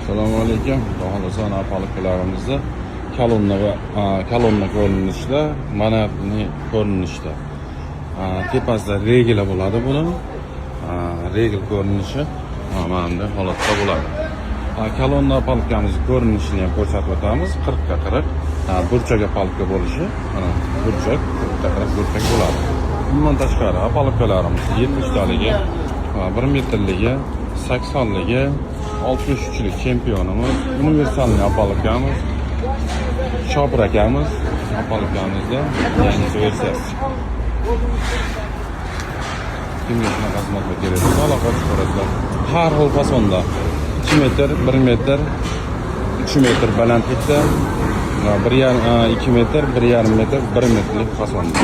Assalomu alaykum. Xohlasan apalikalarimizni kolonna ko'rinishda, monetli ko'rinishda. Tepasida regla bo'ladi buni. Regl ko'rinishi mana bunday holatda bo'ladi. Kolonna apalkamiz ko'rinishini ham ko'rsatib o'tamiz. 40 ga 40. Burchak apalka bo'lishi, mana burchak, 40 ga 40 burchak bo'ladi. Bundan tashqari apalkalarimiz 70 taligi, 1 metrligi, 80ligi, 63lik chempionimiz, universalniy apalkamiz, Shopir akamiz apalkamizda yangi versiyasi. Kimga shunaqa xizmatlar kerak bo'lsa, aloqa qilib har xil fasonda 2 metr, 1 metr, 3 metr balandlikda, 2 metr, 1,5 metr, 1 metrlik fasonda.